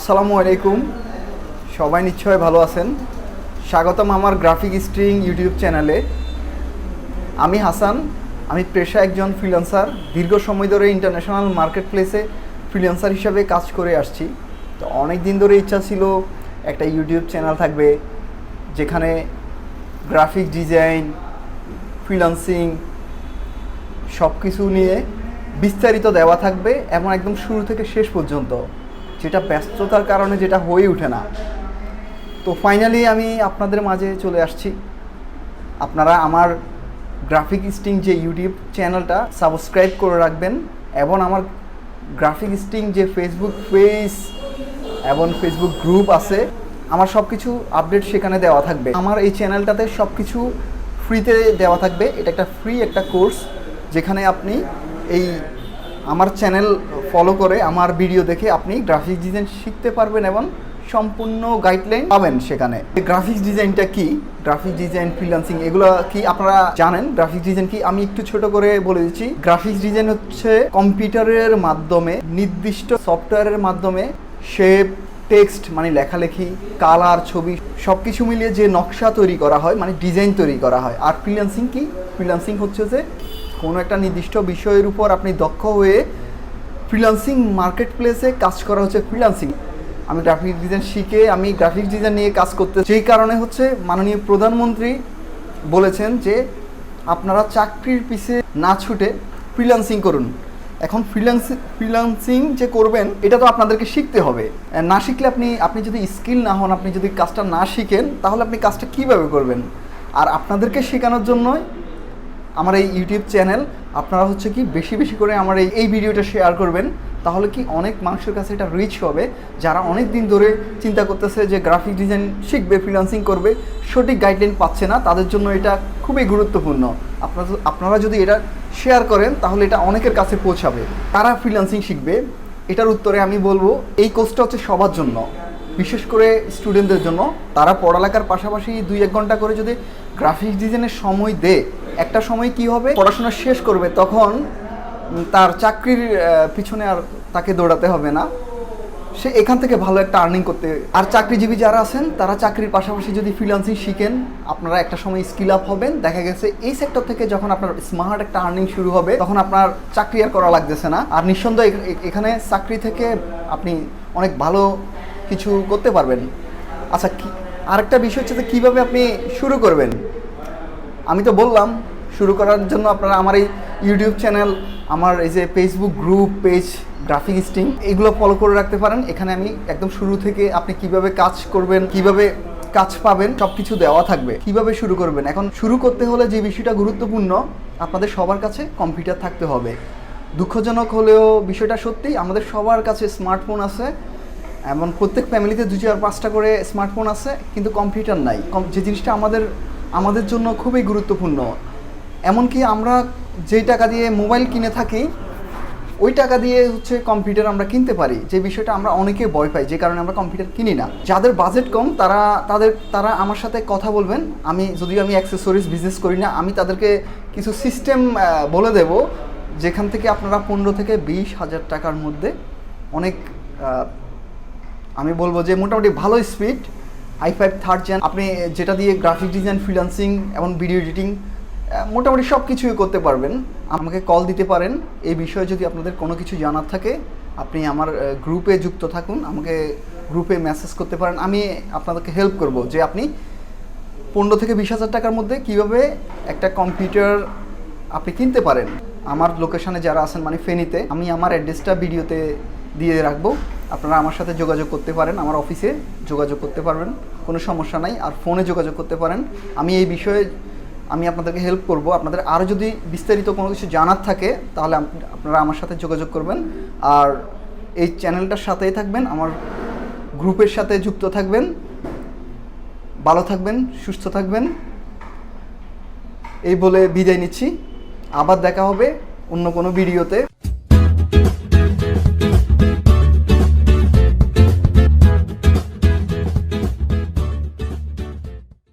আসসালামু আলাইকুম, সবাই নিশ্চয় ভালো আছেন। স্বাগতম আমার গ্রাফিক স্ট্রিং ইউটিউব চ্যানেলে। আমি হাসান, আমি পেশায় একজন ফ্রিল্যান্সার। দীর্ঘ সময় ধরে ইন্টারন্যাশনাল মার্কেট প্লেসে ফ্রিল্যান্সার হিসাবে কাজ করে আসছি। তো অনেক দিন ধরে ইচ্ছা ছিল একটা ইউটিউব চ্যানেল থাকবে যেখানে গ্রাফিক ডিজাইন, ফ্রিল্যান্সিং সব কিছু নিয়ে বিস্তারিত দেওয়া থাকবে এবং একদম শুরু থেকে শেষ পর্যন্ত, যেটা ব্যস্ততার কারণে যেটা হয়ে ওঠে না। তো ফাইনালি আমি আপনাদের মাঝে চলে আসছি। আপনারা আমার গ্রাফিক স্ট্রিং যে ইউটিউব চ্যানেলটা সাবস্ক্রাইব করে রাখবেন এবং আমার গ্রাফিক স্ট্রিং যে ফেসবুক পেজ এবং ফেসবুক গ্রুপ আছে, আমার সব কিছু আপডেট সেখানে দেওয়া থাকবে। আমার এই চ্যানেলটাতে সব কিছু ফ্রিতে দেওয়া থাকবে। এটা একটা ফ্রি একটা কোর্স, যেখানে আপনি এই আমার চ্যানেল ফলো করে আমার ভিডিও দেখে আপনি গ্রাফিক্স ডিজাইন শিখতে পারবেন এবং সম্পূর্ণ গাইডলাইন পাবেন সেখানে। গ্রাফিক্স ডিজাইনটা কি, গ্রাফিক্স ডিজাইন, ফ্রিল্যান্সিং এগুলো কি আপনারা জানেন? গ্রাফিক্স ডিজাইন কি আমি একটু ছোট করে বলে দিচ্ছি। গ্রাফিক্স ডিজাইন হচ্ছে কম্পিউটারের মাধ্যমে, নির্দিষ্ট সফটওয়্যারের মাধ্যমে শেপ, টেক্সট মানে লেখালেখি, কালার, ছবি সব কিছু মিলিয়ে যে নকশা তৈরি করা হয়, মানে ডিজাইন তৈরি করা হয়। আর ফ্রিল্যান্সিং কি? ফ্রিল্যান্সিং হচ্ছে যে কোনো একটা নির্দিষ্ট বিষয়ের উপর আপনি দক্ষ হয়ে ফ্রিল্যান্সিং মার্কেট প্লেসে কাজ করা হচ্ছে ফ্রিল্যান্সিং। আমি গ্রাফিক ডিজাইন শিখে আমি গ্রাফিক ডিজাইন নিয়ে কাজ করতে, যেই কারণে হচ্ছে মাননীয় প্রধানমন্ত্রী বলেছেন যে আপনারা চাকরির পিছে না ছুটে ফ্রিল্যান্সিং করুন। এখন ফ্রিল্যান্সিং যে করবেন এটা তো আপনাদেরকে শিখতে হবে। না শিখলে আপনি যদি স্কিল না হন, আপনি যদি কাজটা না শিখেন, তাহলে আপনি কাজটা কীভাবে করবেন? আর আপনাদেরকে শেখানোর জন্যই আমার এই ইউটিউব চ্যানেল। আপনারা হচ্ছে কি বেশি বেশি করে আমার এই ভিডিওটা শেয়ার করবেন, তাহলে কি অনেক মানুষের কাছে এটা রিচ হবে, যারা অনেক দিন ধরে চিন্তা করতেছে যে গ্রাফিক ডিজাইন শিখবে, ফ্রিল্যান্সিং করবে, সঠিক গাইডলাইন পাচ্ছে না। তাদের জন্য এটা খুবই গুরুত্বপূর্ণ। আপনারা যদি এটা শেয়ার করেন তাহলে এটা অনেকের কাছে পৌঁছাবে। তারা ফ্রিল্যান্সিং শিখবে, এটার উত্তরে আমি বলবো এই কোর্সটা হচ্ছে সবার জন্য, বিশেষ করে স্টুডেন্টদের জন্য। তারা পড়ালেখার পাশাপাশি 2-1 ঘন্টা করে যদি গ্রাফিক্স ডিজাইনের সময় দেয়, একটা সময় কি হবে, পড়াশোনা শেষ করবে, তখন তার চাকরির পিছনে আর তাকে দৌড়াতে হবে না। সে এখান থেকে ভালো একটা আর্নিং করতে। আর চাকরিজীবী যারা আছেন তারা চাকরির পাশাপাশি যদি ফ্রিল্যান্সিং শিখেন, আপনারা একটা সময় স্কিল আপ হবেন। দেখা গেছে এই সেক্টর থেকে যখন আপনার স্মার্ট একটা আর্নিং শুরু হবে, তখন আপনার চাকরি আর করা লাগতেছে না। আর নিঃসন্দেহে এখানে চাকরি থেকে আপনি অনেক ভালো কিছু করতে পারবেন। আচ্ছা, আরেকটা বিষয় হচ্ছে যে কীভাবে আপনি শুরু করবেন। আমি তো বললাম, শুরু করার জন্য আপনারা আমার এই ইউটিউব চ্যানেল, আমার এই যে Facebook group page graphic string, এগুলো ফলো করে রাখতে পারেন। এখানে আমি একদম শুরু থেকে আপনি কিভাবে কাজ করবেন, কিভাবে কাজ পাবেন, সব কিছু দেওয়া থাকবে। কিভাবে শুরু করবেন, এখন শুরু করতে হলে যে বিষয়টা গুরুত্বপূর্ণ, আপনাদের সবার কাছে কম্পিউটার থাকতে হবে। দুঃখজনক হলেও বিষয়টা সত্যি, আমাদের সবার কাছে স্মার্টফোন আছে, এমন প্রত্যেক ফ্যামিলিতে 2-4-5টা করে স্মার্টফোন আছে, কিন্তু কম্পিউটার নাই। যে জিনিসটা আমাদের জন্য খুবই গুরুত্বপূর্ণ। এমনকি আমরা যেই টাকা দিয়ে মোবাইল কিনে থাকি, ওই টাকা দিয়ে হচ্ছে কম্পিউটার আমরা কিনতে পারি। যে বিষয়টা আমরা অনেকে ভয় পাই, যে কারণে আমরা কম্পিউটার কিনি না। যাদের বাজেট কম তারা আমার সাথে কথা বলবেন। যদিও আমি অ্যাক্সেসরিজ বিজনেস করি না, আমি তাদেরকে কিছু সিস্টেম বলে দেব, যেখান থেকে আপনারা 15 থেকে 20 হাজার টাকার মধ্যে অনেক, আমি বলবো যে মোটামুটি ভালো স্পিড i5 3rd Gen, আপনি যেটা দিয়ে গ্রাফিক ডিজাইন, ফ্রিল্যান্সিং এবং ভিডিও এডিটিং মোটামুটি সব কিছুই করতে পারবেন। আমাকে কল দিতে পারেন। এই বিষয়ে যদি আপনাদের কোনো কিছু জানার থাকে, আপনি আমার গ্রুপে যুক্ত থাকুন, আমাকে গ্রুপে মেসেজ করতে পারেন। আমি আপনাদেরকে হেল্প করব যে আপনি 15 থেকে 20 হাজার টাকার মধ্যে কীভাবে একটা কম্পিউটার আপনি কিনতে পারেন। আমার লোকেশানে যারা আছেন, মানে ফেনীতে, আমি আমার অ্যাড্রেসটা ভিডিওতে দিয়ে রাখবো। আপনারা আমার সাথে যোগাযোগ করতে পারেন, আমার অফিসে যোগাযোগ করতে পারবেন, কোনো সমস্যা নাই। আর ফোনে যোগাযোগ করতে পারেন। আমি এই বিষয়ে আপনাদেরকে হেল্প করব। আপনাদের আরও যদি বিস্তারিত কোনো কিছু জানার থাকে, তাহলে আপনারা আমার সাথে যোগাযোগ করবেন। আর এই চ্যানেলটার সাথেই থাকবেন, আমার গ্রুপের সাথে যুক্ত থাকবেন। ভালো থাকবেন, সুস্থ থাকবেন, এই বলে বিদায় নিচ্ছি। আবার দেখা হবে অন্য কোনো ভিডিওতে।